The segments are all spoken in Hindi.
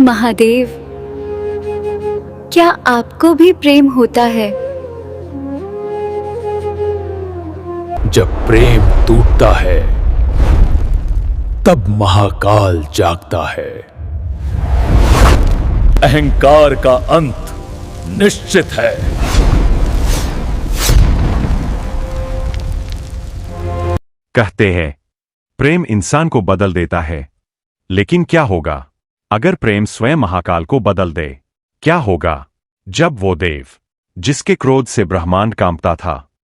महादेव, क्या आपको भी प्रेम होता है? जब प्रेम टूटता है तब महाकाल जागता है। अहंकार का अंत निश्चित है। कहते हैं प्रेम इंसान को बदल देता है, लेकिन क्या होगा अगर प्रेम स्वयं महाकाल को बदल दे? क्या होगा जब वो देव जिसके क्रोध से ब्रह्मांड कांपता था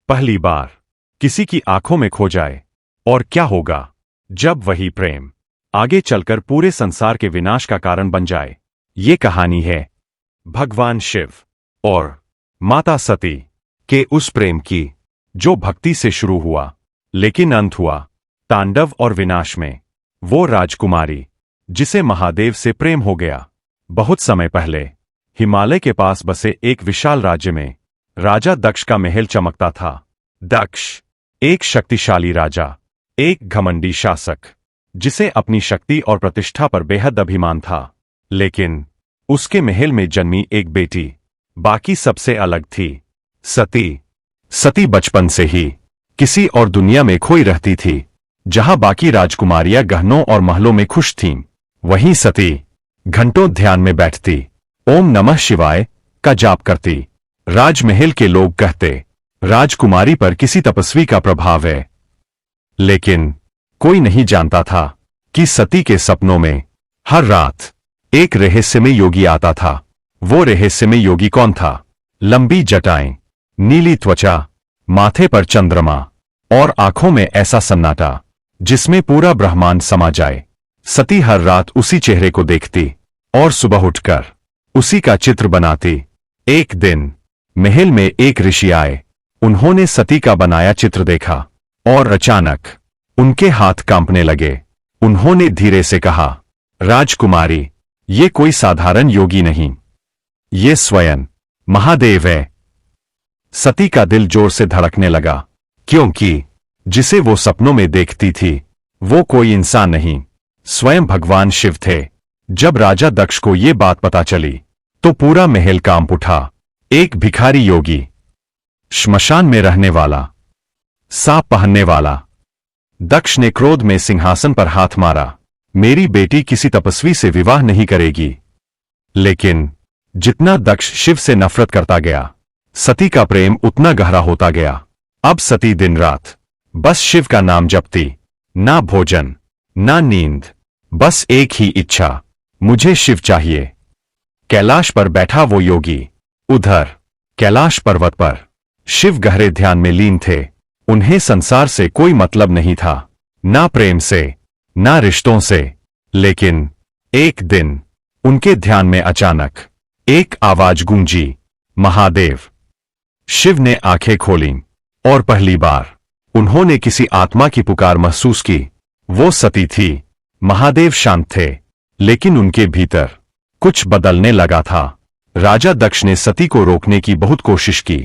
पहली बार किसी की आंखों में खो जाए? और क्या होगा जब वही प्रेम आगे चलकर पूरे संसार के विनाश का कारण बन जाए? ये कहानी है भगवान शिव और माता सती के उस प्रेम की, जो भक्ति से शुरू हुआ लेकिन अंत हुआ तांडव और विनाश में। वो राजकुमारी जिसे महादेव से प्रेम हो गया। बहुत समय पहले हिमालय के पास बसे एक विशाल राज्य में राजा दक्ष का महल चमकता था। दक्ष एक शक्तिशाली राजा, एक घमंडी शासक, जिसे अपनी शक्ति और प्रतिष्ठा पर बेहद अभिमान था। लेकिन उसके महल में जन्मी एक बेटी बाकी सबसे अलग थी, सती। सती बचपन से ही किसी और दुनिया में खोई रहती थी, जहां बाकी राजकुमारियां गहनों और महलों में खुश थीं। वहीं सती घंटों ध्यान में बैठती, ओम नमः शिवाय का जाप करती। राजमहल के लोग कहते राजकुमारी पर किसी तपस्वी का प्रभाव है, लेकिन कोई नहीं जानता था कि सती के सपनों में हर रात एक रहस्यमय योगी आता था। वो रहस्यमय योगी कौन था? लंबी जटाएं, नीली त्वचा, माथे पर चंद्रमा और आंखों में ऐसा सन्नाटा जिसमें पूरा ब्रह्मांड समा जाए। सती हर रात उसी चेहरे को देखती और सुबह उठकर उसी का चित्र बनाती। एक दिन महल में एक ऋषि आए। उन्होंने सती का बनाया चित्र देखा और अचानक उनके हाथ कांपने लगे। उन्होंने धीरे से कहा, राजकुमारी, ये कोई साधारण योगी नहीं, ये स्वयं महादेव है। सती का दिल जोर से धड़कने लगा, क्योंकि जिसे वो सपनों में देखती थी वो कोई इंसान नहीं, स्वयं भगवान शिव थे। जब राजा दक्ष को ये बात पता चली तो पूरा महल कांप उठा। एक भिखारी योगी, श्मशान में रहने वाला, सांप पहनने वाला। दक्ष ने क्रोध में सिंहासन पर हाथ मारा, मेरी बेटी किसी तपस्वी से विवाह नहीं करेगी। लेकिन जितना दक्ष शिव से नफरत करता गया, सती का प्रेम उतना गहरा होता गया। अब सती दिन रात बस शिव का नाम जपती, ना भोजन ना नींद, बस एक ही इच्छा, मुझे शिव चाहिए। कैलाश पर बैठा वो योगी, उधर कैलाश पर्वत पर शिव गहरे ध्यान में लीन थे। उन्हें संसार से कोई मतलब नहीं था, ना प्रेम से ना रिश्तों से। लेकिन एक दिन उनके ध्यान में अचानक एक आवाज गूंजी, महादेव। शिव ने आंखें खोलीं और पहली बार उन्होंने किसी आत्मा की पुकार महसूस की। वो सती थी। महादेव शांत थे, लेकिन उनके भीतर कुछ बदलने लगा था। राजा दक्ष ने सती को रोकने की बहुत कोशिश की,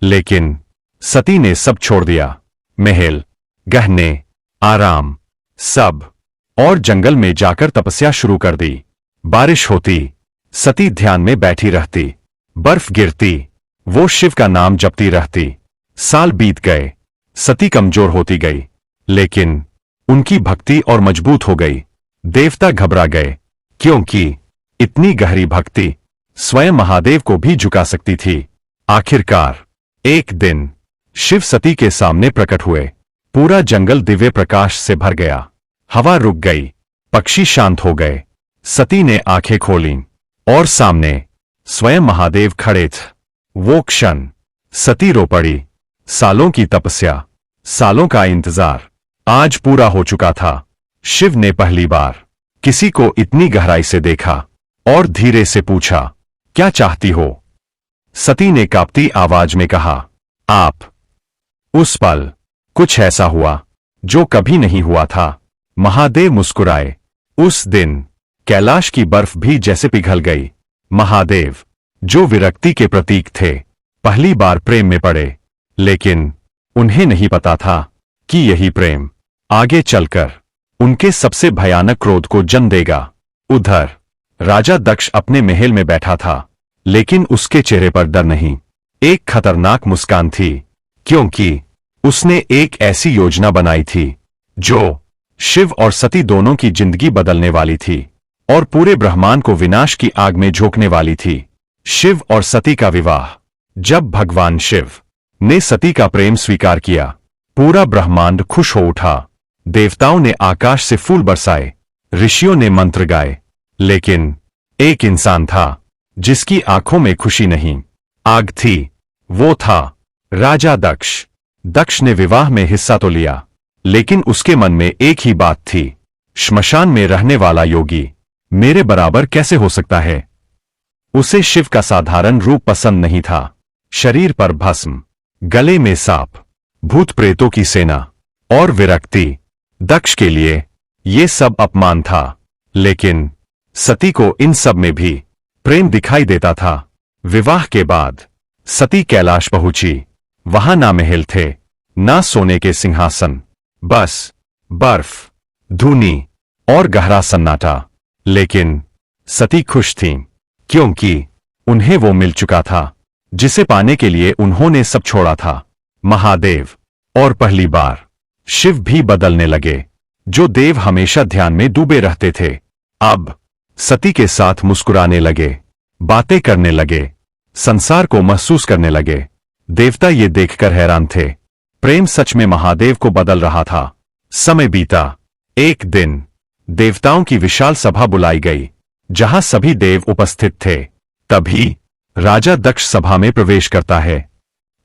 लेकिन सती ने सब छोड़ दिया। महल, गहने, आराम, सब, और जंगल में जाकर तपस्या शुरू कर दी। बारिश होती, सती ध्यान में बैठी रहती। बर्फ गिरती, वो शिव का नाम जपती रहती। साल बीत गए, सती कमजोर होती गई, लेकिन उनकी भक्ति और मजबूत हो गई। देवता घबरा गए, क्योंकि इतनी गहरी भक्ति स्वयं महादेव को भी झुका सकती थी। आखिरकार एक दिन शिव सती के सामने प्रकट हुए। पूरा जंगल दिव्य प्रकाश से भर गया, हवा रुक गई, पक्षी शांत हो गए। सती ने आंखें खोलीं और सामने स्वयं महादेव खड़े थे। वो क्षण सती रो पड़ी। सालों की तपस्या, सालों का इंतजार आज पूरा हो चुका था। शिव ने पहली बार किसी को इतनी गहराई से देखा और धीरे से पूछा, क्या चाहती हो? सती ने कांपती आवाज में कहा, आप। उस पल कुछ ऐसा हुआ जो कभी नहीं हुआ था। महादेव मुस्कुराए। उस दिन कैलाश की बर्फ भी जैसे पिघल गई। महादेव, जो विरक्ति के प्रतीक थे, पहली बार प्रेम में पड़े। लेकिन उन्हें नहीं पता था कि यही प्रेम आगे चलकर उनके सबसे भयानक क्रोध को जन्म देगा। उधर राजा दक्ष अपने महल में बैठा था, लेकिन उसके चेहरे पर डर नहीं, एक खतरनाक मुस्कान थी, क्योंकि उसने एक ऐसी योजना बनाई थी जो शिव और सती दोनों की जिंदगी बदलने वाली थी और पूरे ब्रह्मांड को विनाश की आग में झोंकने वाली थी। शिव और सती का विवाह। जब भगवान शिव ने सती का प्रेम स्वीकार किया, पूरा ब्रह्मांड खुश हो उठा। देवताओं ने आकाश से फूल बरसाए, ऋषियों ने मंत्र गाए, लेकिन एक इंसान था जिसकी आंखों में खुशी नहीं, आग थी। वो था राजा दक्ष। दक्ष ने विवाह में हिस्सा तो लिया, लेकिन उसके मन में एक ही बात थी, श्मशान में रहने वाला योगी मेरे बराबर कैसे हो सकता है। उसे शिव का साधारण रूप पसंद नहीं था। शरीर पर भस्म, गले में सांप, भूत प्रेतों की सेना और विरक्ति। दक्ष के लिए ये सब अपमान था, लेकिन सती को इन सब में भी प्रेम दिखाई देता था। विवाह के बाद सती कैलाश पहुंची। वहां ना महल थे, ना सोने के सिंहासन, बस बर्फ, धूनी और गहरा सन्नाटा। लेकिन सती खुश थीं, क्योंकि उन्हें वो मिल चुका था जिसे पाने के लिए उन्होंने सब छोड़ा था, महादेव। और पहली बार शिव भी बदलने लगे। जो देव हमेशा ध्यान में डूबे रहते थे, अब सती के साथ मुस्कुराने लगे, बातें करने लगे, संसार को महसूस करने लगे। देवता ये देखकर हैरान थे। प्रेम सच में महादेव को बदल रहा था। समय बीता। एक दिन देवताओं की विशाल सभा बुलाई गई, जहां सभी देव उपस्थित थे। तभी राजा दक्ष सभा में प्रवेश करता है।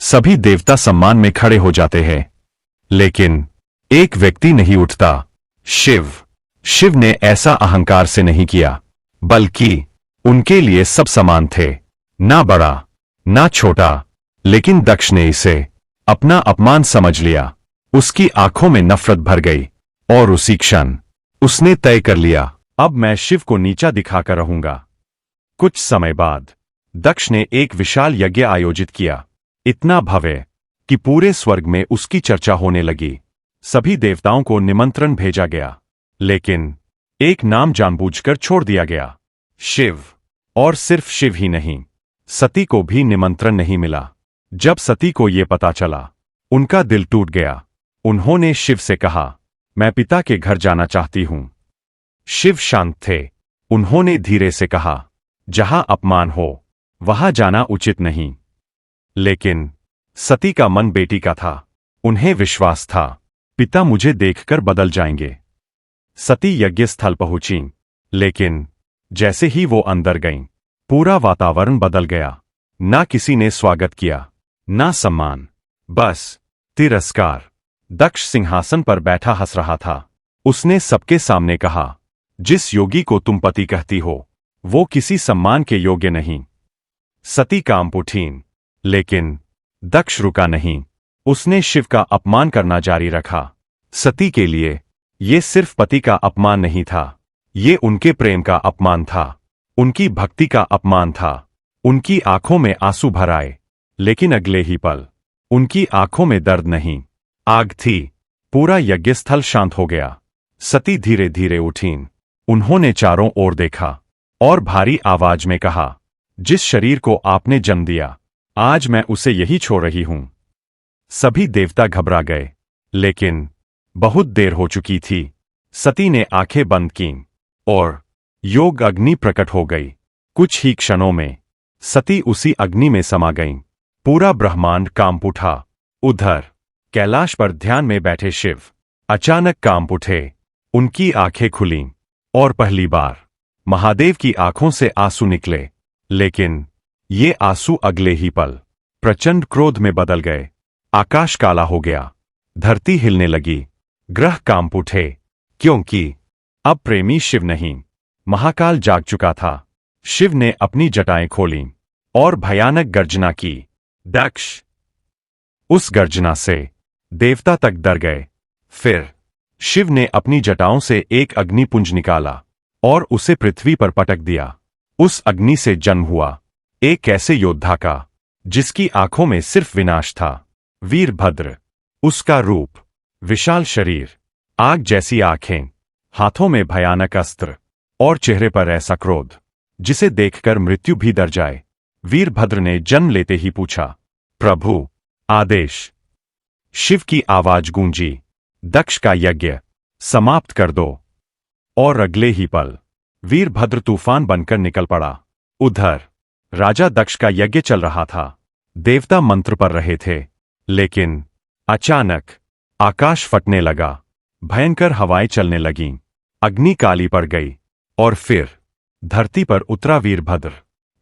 सभी देवता सम्मान में खड़े हो जाते हैं, लेकिन एक व्यक्ति नहीं उठता, शिव। शिव ने ऐसा अहंकार से नहीं किया, बल्कि उनके लिए सब समान थे, ना बड़ा ना छोटा। लेकिन दक्ष ने इसे अपना अपमान समझ लिया। उसकी आंखों में नफरत भर गई और उसी क्षण उसने तय कर लिया, अब मैं शिव को नीचा दिखाकर रहूंगा। कुछ समय बाद दक्ष ने एक विशाल यज्ञ आयोजित किया, इतना भव्य कि पूरे स्वर्ग में उसकी चर्चा होने लगी। सभी देवताओं को निमंत्रण भेजा गया, लेकिन एक नाम जानबूझकर छोड़ दिया गया, शिव। और सिर्फ शिव ही नहीं, सती को भी निमंत्रण नहीं मिला। जब सती को यह पता चला, उनका दिल टूट गया। उन्होंने शिव से कहा, मैं पिता के घर जाना चाहती हूं। शिव शांत थे। उन्होंने धीरे से कहा, जहां अपमान हो वहां जाना उचित नहीं। लेकिन सती का मन बेटी का था। उन्हें विश्वास था, पिता मुझे देखकर बदल जाएंगे। सती यज्ञ स्थल पहुंची, लेकिन जैसे ही वो अंदर गईं, पूरा वातावरण बदल गया। ना किसी ने स्वागत किया, ना सम्मान, बस तिरस्कार। दक्ष सिंहासन पर बैठा हंस रहा था। उसने सबके सामने कहा, जिस योगी को तुम पति कहती हो, वो किसी सम्मान के योग्य नहीं। सती कांप उठी, लेकिन दक्ष रुका नहीं। उसने शिव का अपमान करना जारी रखा। सती के लिए ये सिर्फ पति का अपमान नहीं था, ये उनके प्रेम का अपमान था, उनकी भक्ति का अपमान था। उनकी आंखों में आंसू भर आए, लेकिन अगले ही पल उनकी आंखों में दर्द नहीं, आग थी। पूरा यज्ञस्थल शांत हो गया। सती धीरे धीरे उठीं। उन्होंने चारों ओर देखा और भारी आवाज में कहा, जिस शरीर को आपने जन्म दिया, आज मैं उसे यही छोड़ रही हूं। सभी देवता घबरा गए, लेकिन बहुत देर हो चुकी थी। सती ने आंखें बंद कीं और योग अग्नि प्रकट हो गई। कुछ ही क्षणों में सती उसी अग्नि में समा गईं। पूरा ब्रह्मांड कांप उठा। उधर कैलाश पर ध्यान में बैठे शिव अचानक कांप उठे। उनकी आंखें खुलीं और पहली बार महादेव की आंखों से आंसू निकले। लेकिन ये आंसू अगले ही पल प्रचंड क्रोध में बदल गए। आकाश काला हो गया, धरती हिलने लगी, ग्रह कांप उठे, क्योंकि अब प्रेमी शिव नहीं, महाकाल जाग चुका था। शिव ने अपनी जटाएं खोलीं और भयानक गर्जना की, दक्ष। उस गर्जना से देवता तक डर गए। फिर शिव ने अपनी जटाओं से एक अग्निपुंज निकाला और उसे पृथ्वी पर पटक दिया। उस अग्नि से जन्म हुआ एक ऐसे योद्धा का जिसकी आंखों में सिर्फ विनाश था, वीरभद्र। उसका रूप, विशाल शरीर, आग जैसी आंखें, हाथों में भयानक अस्त्र और चेहरे पर ऐसा क्रोध जिसे देखकर मृत्यु भी डर जाए। वीरभद्र ने जन्म लेते ही पूछा, प्रभु, आदेश। शिव की आवाज गूंजी, दक्ष का यज्ञ समाप्त कर दो। और अगले ही पल वीरभद्र तूफान बनकर निकल पड़ा। उधर राजा दक्ष का यज्ञ चल रहा था। देवता मंत्र पढ़ रहे थे, लेकिन अचानक आकाश फटने लगा। भयंकर हवाएं चलने लगीं। अग्नि काली पड़ गई और फिर धरती पर उतरा वीरभद्र।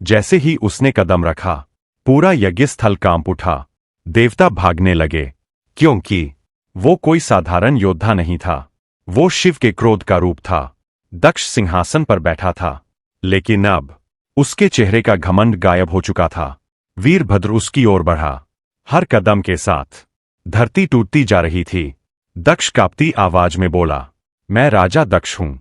जैसे ही उसने कदम रखा, पूरा यज्ञ स्थल कांप उठा। देवता भागने लगे, क्योंकि वो कोई साधारण योद्धा नहीं था। वो शिव के क्रोध का रूप था। दक्ष सिंहासन पर बैठा था, लेकिन अब उसके चेहरे का घमंड गायब हो चुका था। वीरभद्र उसकी ओर बढ़ा। हर कदम के साथ धरती टूटती जा रही थी। दक्ष कांपती आवाज में बोला, मैं राजा दक्ष हूं।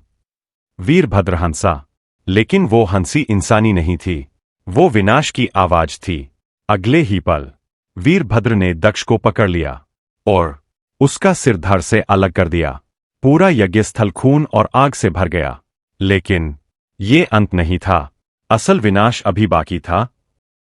वीरभद्र हंसा, लेकिन वो हंसी इंसानी नहीं थी, वो विनाश की आवाज थी। अगले ही पल वीरभद्र ने दक्ष को पकड़ लिया और उसका सिर धड़ से अलग कर दिया। पूरा यज्ञस्थल खून और आग से भर गया। लेकिन ये अंत नहीं था। असल विनाश अभी बाकी था।